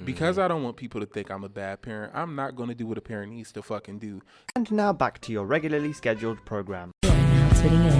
because I don't want people to think I'm a bad parent, I'm not going to do what a parent needs to fucking do. And now back to your regularly scheduled program. You're now tuning in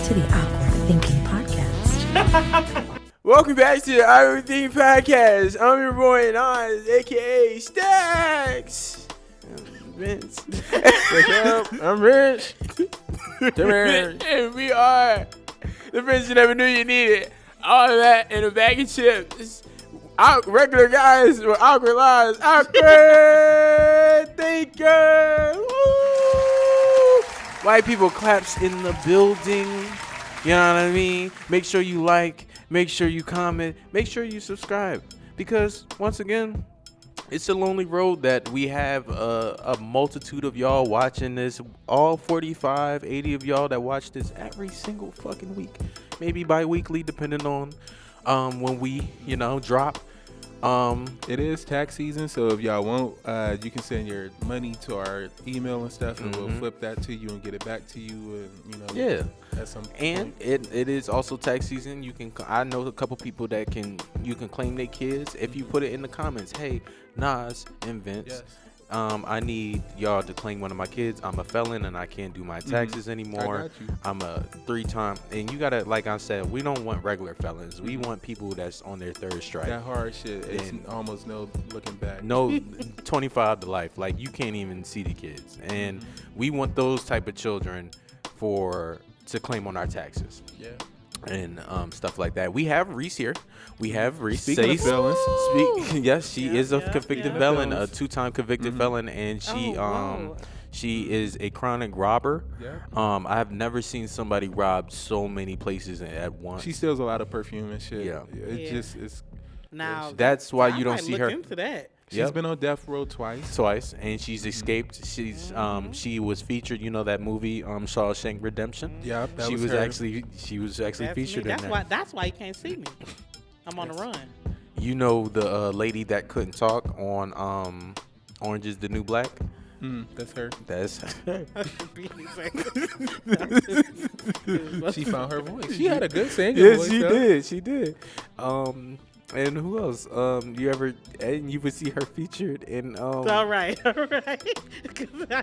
to the Awkward Thinking Podcast. Welcome back to the Awkward Thinking Podcast. I'm your boy Nas, aka Stacks. Vince. What's up? I'm Rich. And we are the friends you never knew you needed. All of that in a bag of chips. Regular guys with awkward lives. Awkward thinker. Woo! White people claps in the building. You know what I mean? Make sure you like. Make sure you comment. Make sure you subscribe. Because once again, it's a lonely road that we have a multitude of y'all watching this. All 45, 80 of y'all that watch this every single fucking week. Maybe bi-weekly, depending on when we, drop. It is tax season, so if y'all want, you can send your money to our email and stuff, and we'll flip that to you and get it back to you. And at some point. And it is also tax season. I know a couple people that you can claim their kids if you put it in the comments. Hey, Nas and Vince. Yes. I need y'all to claim one of my kids. I'm a felon and I can't do my taxes anymore. I got you. I'm a 3-time, and you gotta, like I said, we don't want regular felons. We want people that's on their third strike. That hard shit. It's almost no looking back. No, 25 to life. Like, you can't even see the kids, and we want those type of children to claim on our taxes. Yeah. And stuff like that. We have Reese here. We have Reese. Speaking of felons. Yes, she is a convicted felon, a felons. 2-time convicted felon, and she is a chronic robber. Yeah. I have never seen somebody rob so many places at once. She steals a lot of perfume and shit. Yeah. It's Now that's why I you don't might see look her. into that. She's been on death row twice, and she's escaped. She was featured. You know that movie, Shawshank Redemption. Yeah, that she was was her. actually That's featured me. in that. That's why you can't see me. I'm on the run. You know the lady that couldn't talk on Orange is the New Black? That's her. That's her. She found her voice. She had a good singing Yes, voice. she did. And who else? You would see her featured in all right. 'Cause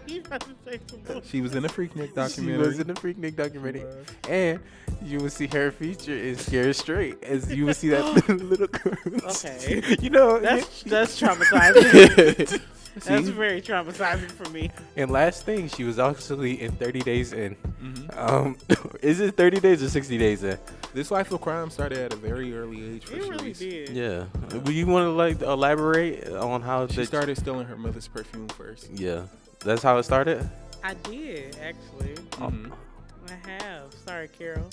you about to say some bullshit. She was in the Freaknik She documentary. was in the Freaknik documentary. And you would see her featured in Scared Straight, as you would see that little girl. Okay. That's traumatizing. That's very traumatizing for me. And last thing, she was actually in 30 Days In. Is it 30 Days or 60 Days In? This life of crime started at a very early age for It really Charise. did. Yeah. Would you want to elaborate on how She started stealing her mother's perfume first. Yeah, that's how it started. I did, actually. I have. Sorry, Carol.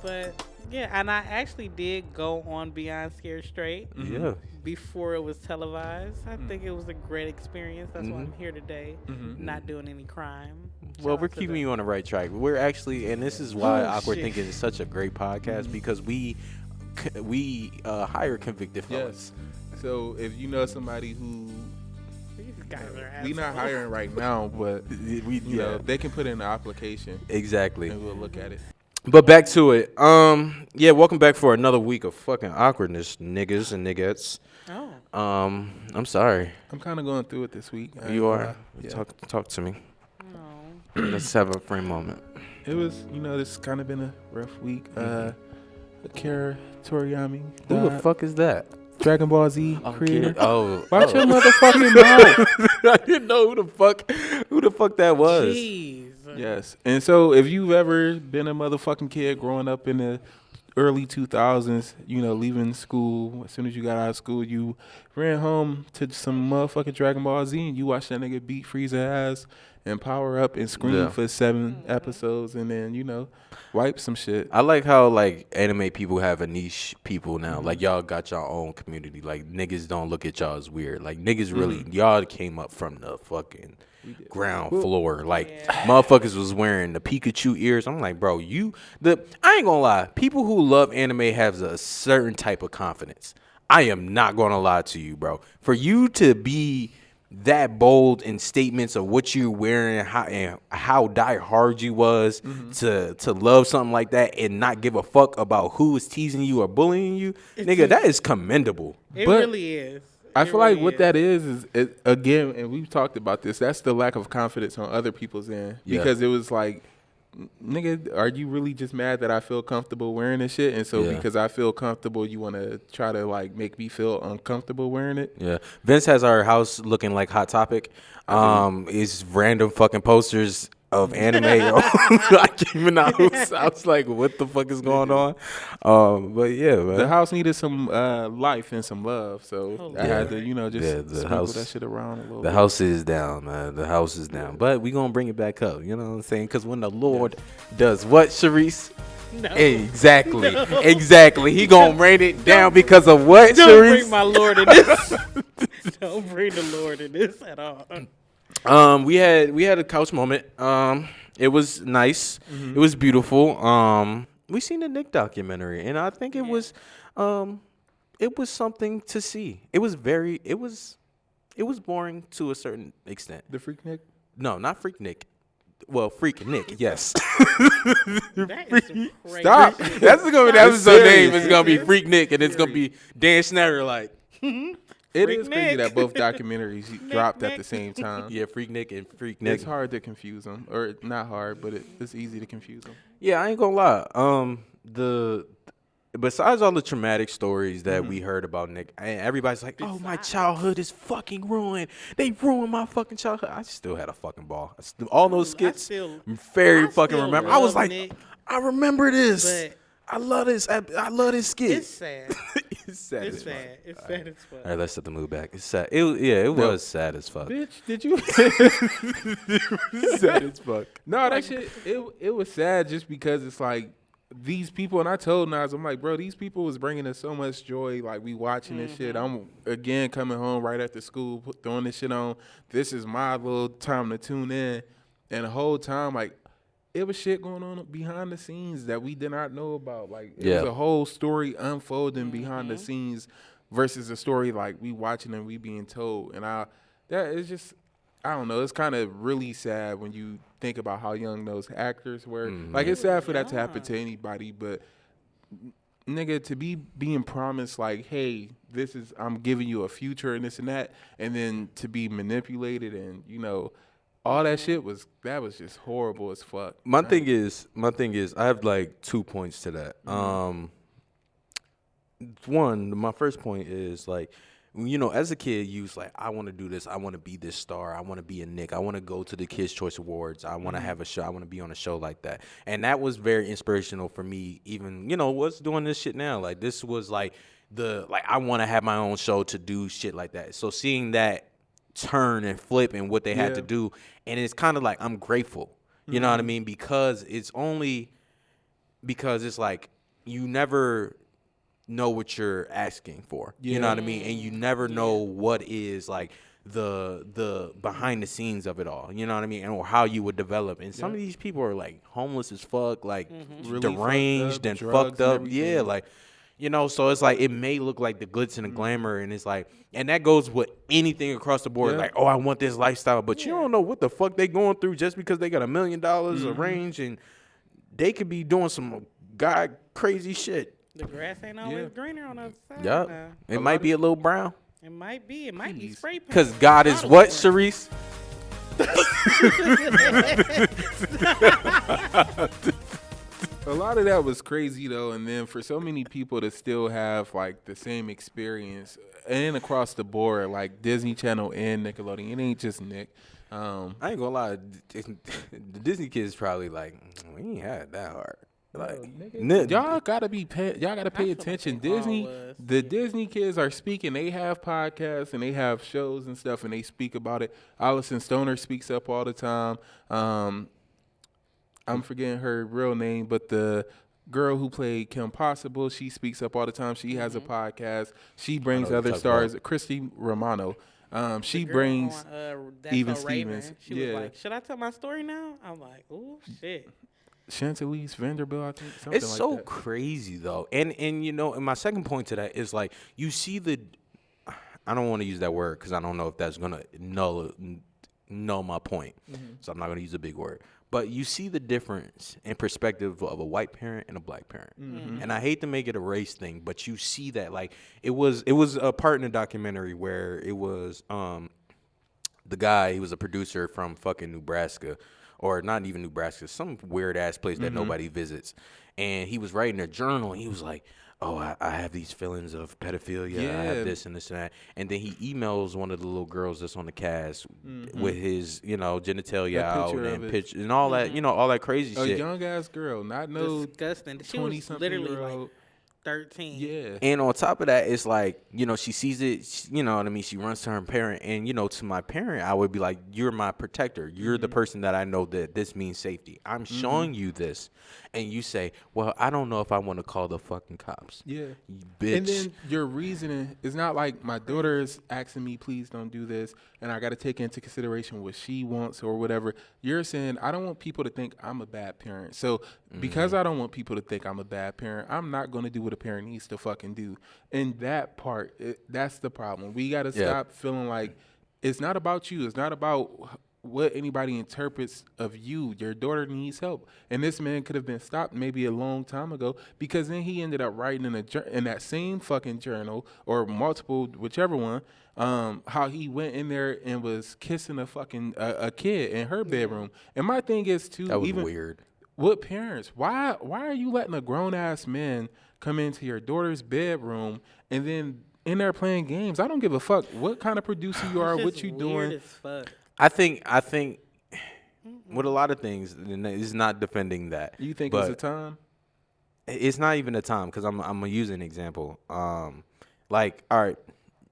But yeah, and I actually did go on Beyond Scared Straight. Yeah. Before it was televised. I think it was a great experience. That's why I'm here today, not doing any crime. Well, Shout we're out to keeping them. you on the right track. We're actually, and this is why Awkward Thinking is such a great podcast, because we hire convicted felons. Yes. So if you know somebody who These guys are we not assholes. hiring right now, but you know, they can put in an application Exactly. and we'll look at it. But back to it. Welcome back for another week of fucking awkwardness, niggas and niggettes. Oh. I'm sorry. I'm kind of going through it this week. You are. Yeah. Talk to me. No. Let's have a free moment. It was, this kind of been a rough week. Akira Toriyama, Who the fuck is that? Dragon Ball Z creator. Watch your motherfucking mouth. I didn't know who the fuck that was. Jeez. Yes. And so if you've ever been a motherfucking kid growing up in the early 2000s, leaving school, as soon as you got out of school, you ran home to some motherfucking Dragon Ball Z and you watched that nigga beat Frieza ass and power up and scream for 7 episodes and then, wipe some shit. I like how anime people have a niche people now. Like y'all got your own community. Like niggas don't look at y'all as weird. Like niggas really y'all came up from the fucking ground floor. Like motherfuckers was wearing the Pikachu ears. I'm like, bro, I ain't gonna lie. People who love anime have a certain type of confidence. I am not gonna lie to you, bro. For you to be that bold in statements of what you're wearing and how die hard you was to love something like that and not give a fuck about who is teasing you or bullying you, nigga, that is commendable. It really is. I It feel like really what that is it, again, and we've talked about this. That's the lack of confidence on other people's end because it was like, nigga, are you really just mad that I feel comfortable wearing this shit? And so because I feel comfortable, you want to try to like make me feel uncomfortable wearing it? Yeah. Vince has our house looking like Hot Topic. It's random fucking posters of anime. I came in the house. I was like, what the fuck is going on? But yeah, man. The house needed some life and some love, so I had to, just the sprinkle house- that shit around a little The bit. house is down, man. The house is down. But we going to bring it back up. You know what I'm saying? Because when the Lord does what, Charise? No. Exactly. Exactly. He going to rain it down because of what, Don't Charise? bring my Lord in this. Don't bring the Lord in this at all. We had a couch moment. It was nice. It was beautiful. We seen the Nick documentary, and I think it was something to see. It was boring to a certain extent. The Freak Nick? No, not Freak Nick. Well, Freak Nick, yes. That is crazy. Stop. That's gonna be the episode name. It's gonna be Freak Nick, and it's gonna be Dan Schneider like. It Freak is crazy Nick. that both documentaries dropped at the same time. Yeah, Freak Nick and Freak Nick. It's hard to confuse them, or not hard, but it's easy to confuse them. Yeah, I ain't gonna lie. Besides all the traumatic stories that we heard about Nick, and everybody's like, "Oh, my childhood is fucking ruined. They ruined my fucking childhood." I still had a fucking ball. All those skits, very fucking still remember. I was love like, Nick, I remember this. but I love this. I love this skit. it's sad. It's sad. It's as fuck. sad. It's sad as fuck. All right, let's set the mood back. It's sad. It was sad as fuck. Bitch, did you? Sad as fuck. No, that shit. It was sad just because it's like these people, and I told Nas, I'm like, bro, these people was bringing us so much joy. Like we watching this shit. I'm again coming home right after school, throwing this shit on. This is my little time to tune in, and the whole time like. It was shit going on behind the scenes that we did not know about. Like, it was a whole story unfolding behind the scenes versus a story like we watching and we being told. And that is just, I don't know. It's kind of really sad when you think about how young those actors were. Like, it's sad for that to happen to anybody, but nigga, to be being promised like, hey, I'm giving you a future and this and that, and then to be manipulated and, all that shit was just horrible as fuck. My thing is, I have like 2 points to that. One, my first point is like, as a kid, you was like, I want to do this. I want to be this star. I want to be a Nick. I want to go to the Kids' Choice Awards. I want to have a show. I want to be on a show like that. And that was very inspirational for me. Even, what's doing this shit now? Like, this was like I want to have my own show to do shit like that. So seeing that turn and flip and what they had to do, and it's kind of like I'm grateful, you know what I mean, because it's like you never know what you're asking for, you know what I mean, and you never know what is like the behind the scenes of it all, you know what I mean, or how you would develop. And some of these people are like homeless as fuck, like Really deranged and fucked up, like. So it's like it may look like the glitz and the glamour, and it's like, and that goes with anything across the board. Like, oh, I want this lifestyle, but you don't know what the fuck they going through just because they got $1 million a range, and they could be doing some crazy shit. The grass ain't always greener on the other side. Yup, now. it might be a little brown. It might be. It might be spray paint. Cause God is what, Charise? A lot of that was crazy though, and then for so many people to still have like the same experience, and across the board, like Disney Channel and Nickelodeon, it ain't just Nick. I ain't gonna lie, the Disney kids probably like, we ain't had it that hard. Like, y'all gotta pay attention. Disney, the Disney kids are speaking. They have podcasts and they have shows and stuff, and they speak about it. Allison Stoner speaks up all the time. I'm forgetting her real name, but the girl who played Kim Possible, she speaks up all the time. She has a podcast. She brings other stars. Christy Romano. She brings Even Stevens. She was like, should I tell my story now? I'm like, oh shit. Chantalise Vanderbilt, I think. Something it's like so that. crazy though, and and my second point to that is like you see I don't want to use that word because I don't know if that's gonna know my point. So I'm not gonna use a big word. But you see the difference in perspective of a white parent and a black parent. And I hate to make it a race thing, but you see that like it was a part in the documentary where it was the guy, he was a producer from fucking Nebraska, or not even Nebraska, some weird ass place that nobody visits. And he was writing a journal and he was like, oh, I have these feelings of pedophilia. I have this and this and that. And then he emails one of the little girls that's on the cast with his, genitalia That out picture of and it. pitch and all that, all that crazy A shit. young ass girl, not no Disgusting. She 20 was something literally year like old. 13. Yeah. And on top of that, it's like, she sees it, you know what I mean? She runs to her parent. And, to my parent, I would be like, you're my protector. You're the person that I know that this means safety. I'm showing you this. And you say, well, I don't know if I want to call the fucking cops. Yeah. You bitch. And then your reasoning is not like my daughter is asking me, please don't do this, and I got to take into consideration what she wants or whatever. You're saying, I don't want people to think I'm a bad parent. So because I don't want people to think I'm a bad parent, I'm not going to do what a parent needs to fucking do. And that part, that's the problem. We got to stop feeling like it's not about you. It's not about what anybody interprets of you. Your daughter needs help, and this man could have been stopped maybe a long time ago, because then he ended up writing in that same fucking journal or multiple, whichever one, how he went in there and was kissing a kid in her bedroom. And my thing is too, That was even weird. with parents, why are you letting a grown ass man come into your daughter's bedroom and then in there playing games? I don't give a fuck what kind of producer you are, It's what just you weird doing. as fuck. I think with a lot of things, and it's not defending that. You think but it's a time? It's not even a time, because I'm gonna use an example. Like, all right,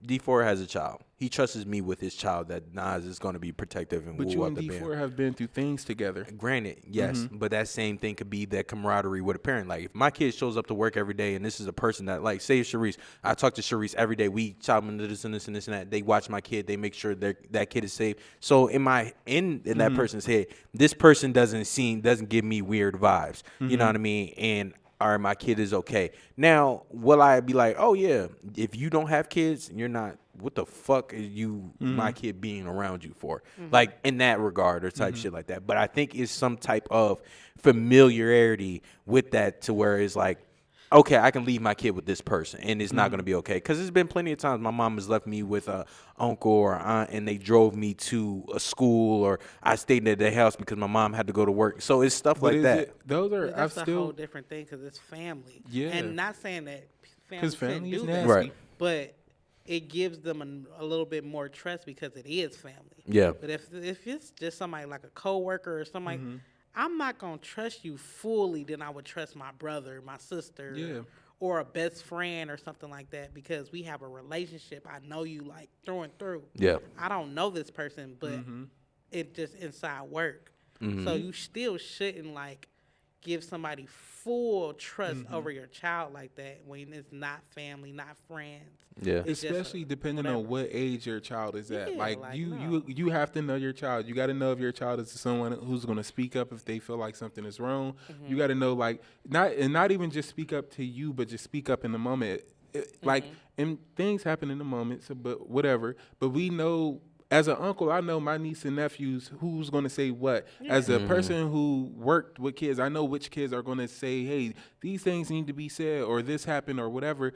D4 has a child. He trusts me with his child that Nas is going to be protective and But woo you up and the band. D4 have been through things together. Granted, yes, but that same thing could be that camaraderie with a parent. Like, if my kid shows up to work every day and this is a person that, like, say it's Charise. I talk to Charise every day. We chop into this and this and this and that. They watch my kid. They make sure that kid is safe. So in that person's head, this person doesn't give me weird vibes. You know what I mean? And all right, my kid is okay. Now, will I be like, oh yeah, if you don't have kids, you're not, what the fuck is my kid being around you for? Like, in that regard or type shit like that. But I think it's some type of familiarity with that, to where it's like, okay, I can leave my kid with this person and it's not going to be okay. Because there's been plenty of times my mom has left me with a uncle or aunt and they drove me to a school, or I stayed at their house because my mom had to go to work. So it's stuff like that. Those are, But I've that's a whole still, different thing, because it's family. Yeah. And not saying that family because family shouldn't is do nasty. that, Right. but it gives them a little bit more trust because it is family. Yeah. But if it's just somebody like a coworker or somebody, I'm not gonna trust you fully than I would trust my brother, my sister, Yeah. or a best friend or something like that, because we have a relationship. I know you like through and through. Yeah. I don't know this person, but it just inside work. So you still shouldn't like give somebody full trust over your child like that when it's not family, not friends. Yeah. It's just Especially depending on whatever. what age your child is at. Yeah, Like, like, you no. have to know your child. You got to know if your child is someone who's going to speak up if they feel like something is wrong. You got to know, like, not even just speak up to you, but just speak up in the moment. Like, and things happen in the moment, so, but whatever. But we know, as an uncle, I know my niece and nephews who's going to say what. As a person who worked with kids, I know which kids are going to say, hey, these things need to be said, or this happened, or whatever.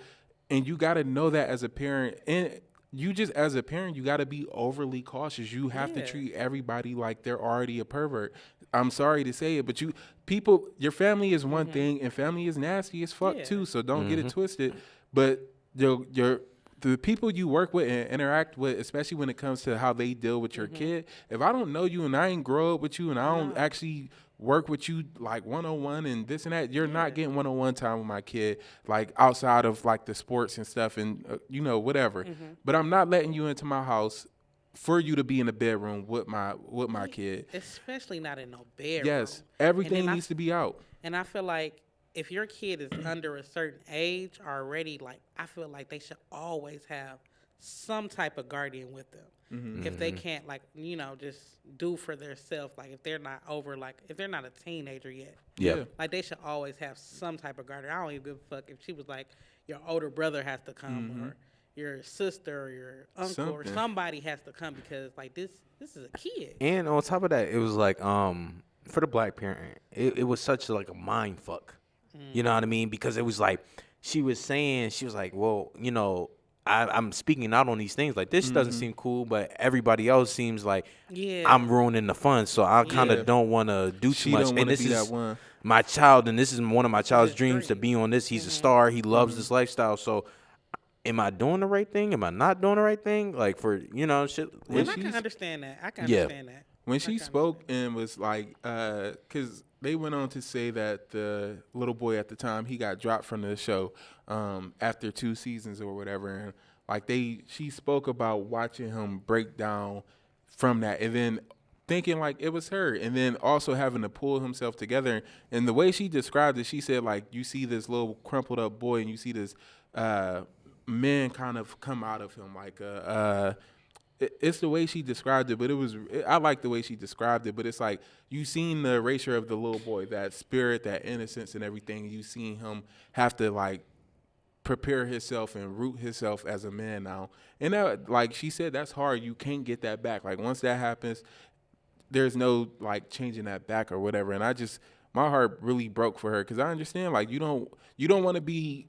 And you got to know that as a parent. And you just, as a parent, you got to be overly cautious. You have to Yeah. treat everybody like they're already a pervert. I'm sorry to say it, but your family is one thing, and family is nasty as fuck Yeah. too. So don't get it twisted. But the people you work with and interact with, especially when it comes to how they deal with your kid, if I don't know you and I ain't grow up with you and I don't actually work with you like 101 and this and that, you're not getting 101 time with my kid, like outside of like the sports and stuff and whatever. But I'm not letting you into my house for you to be in the bedroom with my kid. Especially not in no bedroom. Yes, everything And then needs to be out. And I feel like if your kid is under a certain age already, like, I feel like they should always have some type of guardian with them. If they can't, like, just do for themselves, like, if they're not over, like, if they're not a teenager yet. Yeah. Like, they should always have some type of guardian. I don't even give a fuck if she was like, your older brother has to come, or your sister or your uncle or Something. somebody has to come because like this is a kid. And on top of that, it was like for the black parent, it was such like a mind fuck. You know what I mean? Because it was like she was like, well, you know, I'm speaking out on these things. Like this doesn't seem cool, but everybody else seems like I'm ruining the fun. So I kind of don't want to do too She much. don't And wanna this be is that one. my child, and this is one of my child's his dreams to dream. be on this. He's a star. He loves this lifestyle. So am I doing the right thing? Am I not doing the right thing? Like for, you know, shit. And I can understand that. I can understand that. When she spoke and was like, because they went on to say that the little boy at the time, he got dropped from the show after 2 seasons or whatever. And like she spoke about watching him break down from that and then thinking like it was her and then also having to pull himself together. And the way she described it, she said like, you see this little crumpled up boy and you see this man kind of come out of him like it's the way she described it, but I like the way she described it, but it's like you seen the erasure of the little boy, that spirit, that innocence and everything. You seen him have to like prepare himself and root himself as a man now. And that, like she said, that's hard. You can't get that back. Like once that happens, there's no like changing that back or whatever. And my heart really broke for her because I understand like you don't want to be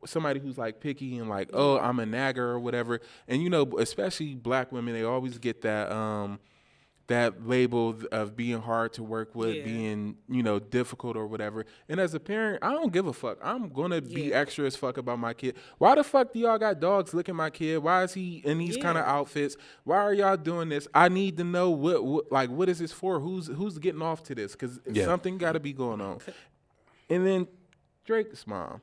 somebody who's like picky and like, oh, I'm a nagger or whatever. And you know, especially black women, they always get that that label of being hard to work with, being, you know, difficult or whatever. And as a parent, I don't give a fuck. I'm gonna be extra as fuck about my kid. Why the fuck do y'all got dogs licking my kid? Why is he in these kind of outfits? Why are y'all doing this? I need to know what is this for? Who's getting off to this? Because something got to be going on. And then Drake's mom.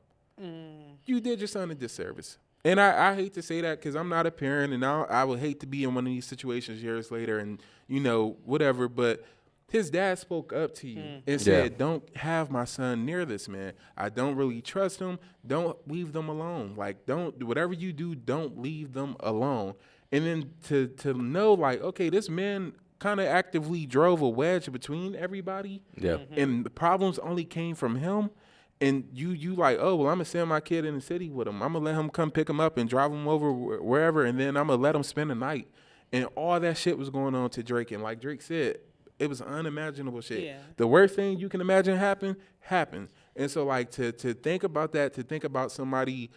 You did your son a disservice. And I hate to say that because I'm not a parent and I would hate to be in one of these situations years later and, you know, whatever. But his dad spoke up to you and said, don't have my son near this man. I don't really trust him. Don't leave them alone. Like, whatever you do, don't leave them alone. And then to know, like, okay, this man kind of actively drove a wedge between everybody. Yeah. And the problems only came from him. And you like, oh, well, I'm going to send my kid in the city with him. I'm going to let him come pick him up and drive him over wherever, and then I'm going to let him spend the night. And all that shit was going on to Drake. And like Drake said, it was unimaginable shit. Yeah. The worst thing you can imagine happened. And so, like, to think about that, to think about somebody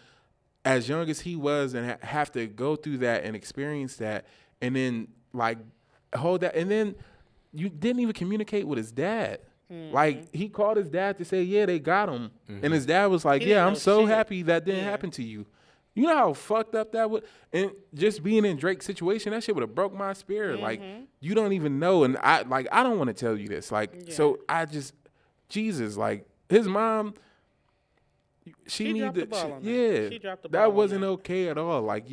as young as he was and have to go through that and experience that, and then, like, hold that. And then you didn't even communicate with his dad. Like, he called his dad to say, yeah, they got him. And his dad was like, yeah, I'm so happy that didn't happen to you. You know how fucked up that would, and just being in Drake's situation, that shit would have broke my spirit. Like, you don't even know. And I don't want to tell you this. Like, so Jesus, like, his mom, she needed, she dropped the ball that wasn't okay at all. Like,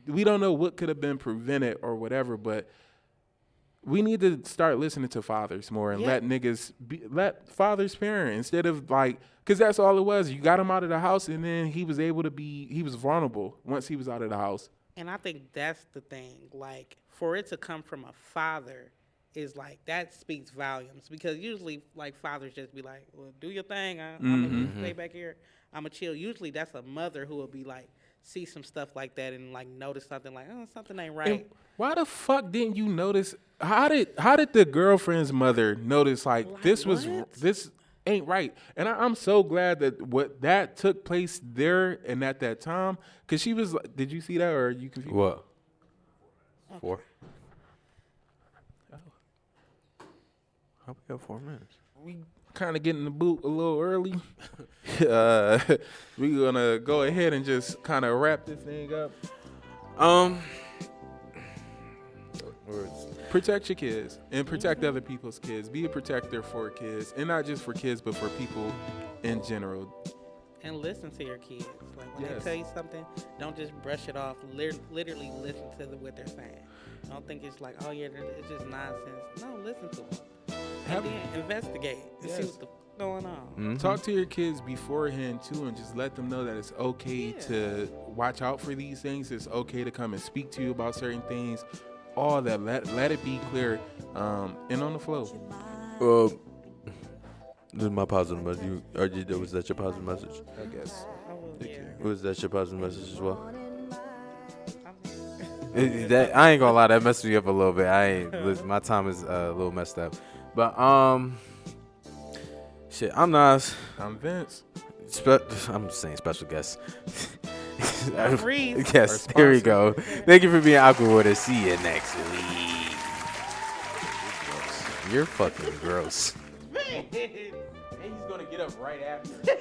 we don't know what could have been prevented or whatever, but we need to start listening to fathers more and let fathers parent instead of like, because that's all it was. You got him out of the house and then he was vulnerable once he was out of the house. And I think that's the thing. Like, for it to come from a father is like, that speaks volumes, because usually like fathers just be like, well, do your thing. I'm going to stay back here. I'm going to chill. Usually that's a mother who will be like, see some stuff like that and like notice something like, oh, something ain't right. And why the fuck didn't you notice? How did the girlfriend's mother notice like this ain't right? And I'm so glad that took place there and at that time, because she was. Did you see that or are you confused? What? 4. How we got 4 minutes? We kind of getting the boot a little early. We're gonna go ahead and just kind of wrap this thing up. Protect your kids and protect other people's kids. Be a protector for kids, and not just for kids, but for people in general. And listen to your kids. Like, when they tell you something, don't just brush it off. Literally listen to what they're saying. Don't think it's like, oh yeah, it's just nonsense. No, listen to them. And then investigate and see what's going on. Talk to your kids beforehand too, and just let them know that it's okay to watch out for these things. It's okay to come and speak to you about certain things. All that, let it be clear, and on the flow. This is my positive message. Was that your positive message? I guess. Was that your positive message as well? That I ain't gonna lie, that messed me up a little bit. Listen, my time is a little messed up. But shit, I'm Nas. I'm Vince. I'm saying special guest. Charise. Yes, here we go. Thank you for being awkward with us. See you next week. You're fucking gross. And he's gonna get up right after.